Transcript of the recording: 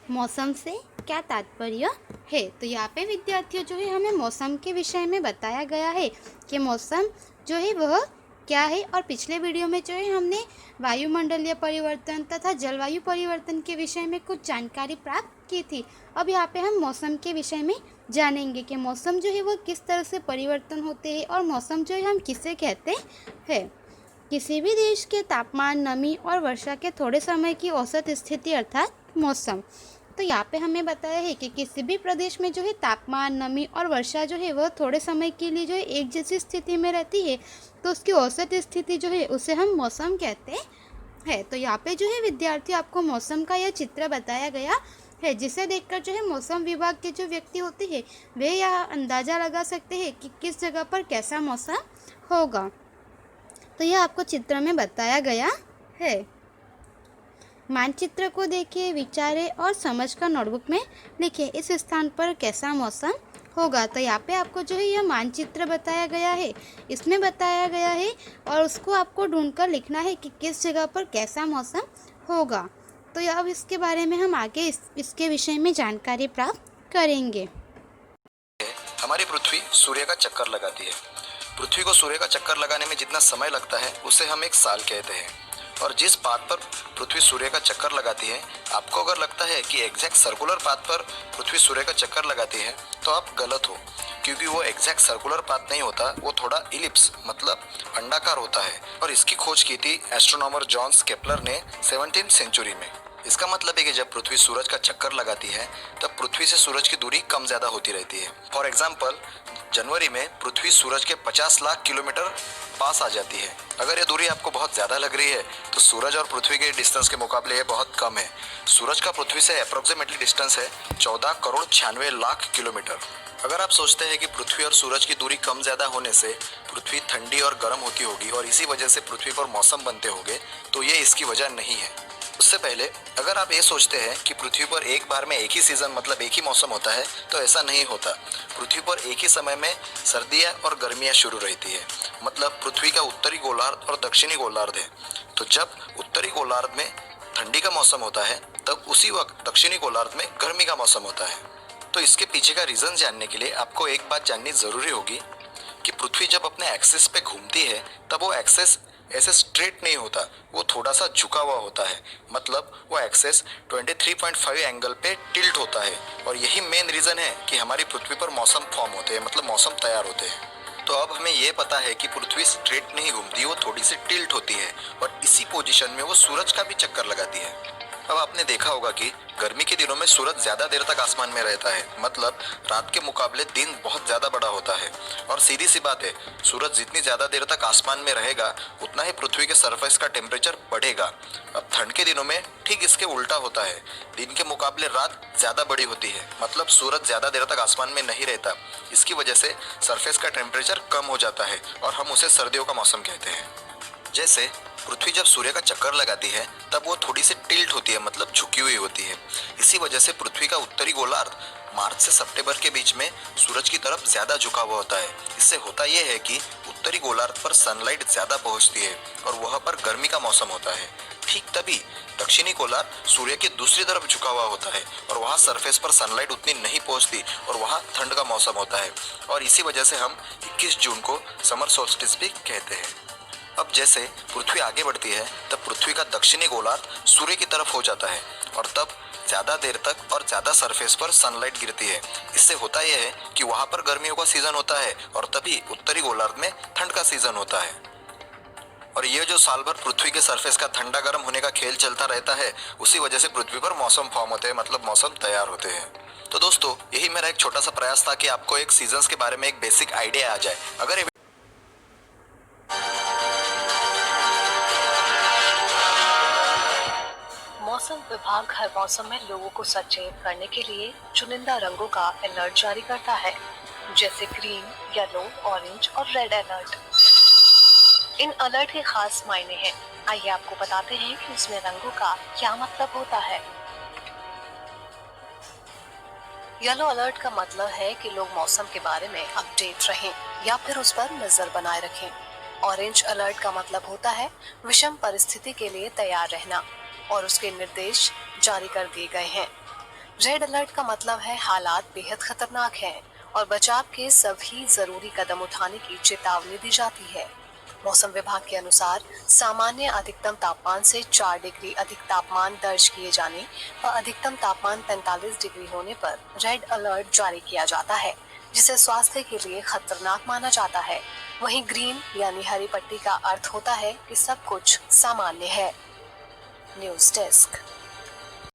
मौसम से क्या तात्पर्य है। तो यहाँ पे विद्यार्थियों जो है हमें मौसम के विषय में बताया गया है कि मौसम जो है वह क्या है। और पिछले वीडियो में जो है हमने वायुमंडलीय परिवर्तन तथा जलवायु परिवर्तन के विषय में कुछ जानकारी प्राप्त की थी। अब यहाँ पे हम मौसम के विषय में जानेंगे कि मौसम जो है वह किस तरह से परिवर्तन होते हैं और मौसम जो है हम किसे कहते हैं। किसी भी देश के तापमान, नमी और वर्षा के थोड़े समय की औसत स्थिति अर्थात मौसम। तो यहाँ पे हमें बताया है कि किसी भी प्रदेश में जो है तापमान, नमी और वर्षा जो है वह थोड़े समय के लिए जो है एक जैसी स्थिति में रहती है, तो उसकी औसत स्थिति जो है उसे हम मौसम कहते हैं। तो यहाँ पे जो है विद्यार्थी आपको मौसम का यह चित्र बताया गया है, जिसे देखकर जो है मौसम विभाग के जो व्यक्ति होते हैं वे यह अंदाज़ा लगा सकते हैं कि किस जगह पर कैसा मौसम होगा। तो यह आपको चित्र में बताया गया है। मानचित्र को देखिए, विचारें और समझकर नोटबुक में लिखिए इस स्थान पर कैसा मौसम होगा। तो यहाँ पे आपको जो है यह मानचित्र बताया गया है, इसमें बताया गया है और उसको आपको ढूंढकर लिखना है कि किस जगह पर कैसा मौसम होगा। तो अब इसके बारे में हम आगे इसके विषय में जानकारी प्राप्त करेंगे। हमारी पृथ्वी सूर्य का चक्कर लगाती है। पृथ्वी को सूर्य का चक्कर लगाने में जितना समय लगता है उसे हम एक साल कहते हैं। और जिस पाथ पर पृथ्वी सूर्य का चक्कर लगाती है, आपको अगर लगता है कि एग्जैक्ट सर्कुलर पाथ पर पृथ्वी सूर्य का चक्कर लगाती है तो आप गलत हो, क्योंकि वो एग्जैक्ट सर्कुलर पाथ नहीं होता, वो थोड़ा इलिप्स मतलब अंडाकार होता है। और इसकी खोज की थी एस्ट्रोनॉमर जॉन्स केपलर ने 17वीं सेंचुरी में। इसका मतलब है कि जब पृथ्वी सूरज का चक्कर लगाती है तब पृथ्वी से सूरज की दूरी कम ज्यादा होती रहती है। फॉर एग्जाम्पल, जनवरी में पृथ्वी सूरज के 50 लाख किलोमीटर पास आ जाती है। अगर ये दूरी आपको बहुत ज्यादा लग रही है तो सूरज और पृथ्वी के डिस्टेंस के मुकाबले ये बहुत कम है। सूरज का पृथ्वी से अप्रोक्सीमेटली डिस्टेंस है 14 करोड़ 96 लाख किलोमीटर। अगर आप सोचते हैं कि पृथ्वी और सूरज की दूरी कम ज्यादा होने से पृथ्वी ठंडी और गर्म होती होगी और इसी वजह से पृथ्वी पर मौसम बनते होंगे, तो ये इसकी वजह नहीं है। उससे पहले अगर आप ये सोचते हैं कि पृथ्वी पर एक बार में एक ही सीजन मतलब एक ही मौसम होता है, तो ऐसा नहीं होता। पृथ्वी पर एक ही समय में सर्दियाँ और गर्मियाँ शुरू रहती है। मतलब पृथ्वी का उत्तरी गोलार्ध और दक्षिणी गोलार्ध है। तो जब उत्तरी गोलार्ध में ठंडी का मौसम होता है तब उसी वक्त दक्षिणी गोलार्ध में गर्मी का मौसम होता है। तो इसके पीछे का रीजन जानने के लिए आपको एक बात जाननी जरूरी होगी कि पृथ्वी जब अपने एक्सिस पे घूमती है तब वो एक्सिस ऐसे स्ट्रेट नहीं होता, वो थोड़ा सा झुका हुआ होता है। मतलब वो एक्सेस 23.5 एंगल पे टिल्ट होता है। और यही मेन रीजन है कि हमारी पृथ्वी पर मौसम फॉर्म होते हैं, मतलब मौसम तैयार होते हैं। तो अब हमें ये पता है कि पृथ्वी स्ट्रेट नहीं घूमती, वो थोड़ी सी टिल्ट होती है और इसी पोजीशन में वो सूरज का भी चक्कर लगाती है। अब आपने देखा होगा कि गर्मी के दिनों में सूरज ज्यादा देर तक आसमान में रहता है, मतलब रात के मुकाबले दिन बहुत ज्यादा बड़ा होता है। और सीधी सी बात है, सूरज जितनी ज्यादा देर तक आसमान में रहेगा उतना ही पृथ्वी के सरफेस का टेम्परेचर बढ़ेगा। अब ठंड के दिनों में ठीक इसके उल्टा होता है, दिन के मुकाबले रात ज्यादा बड़ी होती है, मतलब सूरज ज्यादा देर तक आसमान में नहीं रहता। इसकी वजह से सरफेस का टेम्परेचर कम हो जाता है और हम उसे सर्दियों का मौसम कहते हैं। जैसे पृथ्वी जब सूर्य का चक्कर लगाती है तब वो थोड़ी सी टिल्ट होती है, मतलब झुकी हुई होती है। इसी वजह से पृथ्वी का उत्तरी गोलार्ध मार्च से सितंबर के बीच में सूरज की तरफ ज्यादा झुका हुआ होता है। इससे होता यह है कि उत्तरी गोलार्ध पर सनलाइट ज्यादा पहुंचती है और वहां पर गर्मी का मौसम होता है। ठीक तभी दक्षिणी गोलार्ध सूर्य की दूसरी तरफ झुका हुआ होता है और वहाँ सरफेस पर सनलाइट उतनी नहीं पहुंचती और वहाँ ठंड का मौसम होता है। और इसी वजह से हम 21 जून को समर सोल्स्टिस भी कहते हैं। अब जैसे पृथ्वी आगे बढ़ती है तब पृथ्वी का दक्षिणी गोलार्ध सूर्य की तरफ हो जाता है और तब ज्यादा देर तक और ज्यादा सरफेस पर सनलाइट गिरती है। इससे होता यह है कि वहां पर गर्मियों का सीजन होता है और तभी उत्तरी गोलार्ध में ठंड का सीजन होता है। और ये जो साल भर पृथ्वी के सरफेस का ठंडा गर्म होने का खेल चलता रहता है, उसी वजह से पृथ्वी पर मौसम फॉर्म होते हैं, मतलब मौसम तैयार होते हैं। तो दोस्तों, यही मेरा एक छोटा सा प्रयास था कि आपको एक सीजन्स के बारे में एक बेसिक आइडिया आ जाए। अगर मौसम विभाग हर मौसम में लोगों को सचेत करने के लिए चुनिंदा रंगों का अलर्ट जारी करता है, जैसे ग्रीन, येलो, ऑरेंज और रेड अलर्ट। इन अलर्ट के खास मायने हैं। आइए आपको बताते हैं कि इसमें रंगों का क्या मतलब होता है। येलो अलर्ट का मतलब है कि लोग मौसम के बारे में अपडेट रहें या फिर उस पर नजर बनाए रखें। ऑरेंज अलर्ट का मतलब होता है विषम परिस्थिति के लिए तैयार रहना और उसके निर्देश जारी कर दिए गए हैं। रेड अलर्ट का मतलब है हालात बेहद खतरनाक हैं और बचाव के सभी जरूरी कदम उठाने की चेतावनी दी जाती है। मौसम विभाग के अनुसार सामान्य अधिकतम तापमान से 4 डिग्री अधिक तापमान दर्ज किए जाने व अधिकतम तापमान 45 डिग्री होने पर रेड अलर्ट जारी किया जाता है, जिसे स्वास्थ्य के लिए खतरनाक माना जाता है। वहीं ग्रीन यानी हरी पट्टी का अर्थ होता है कि सब कुछ सामान्य है। News desk.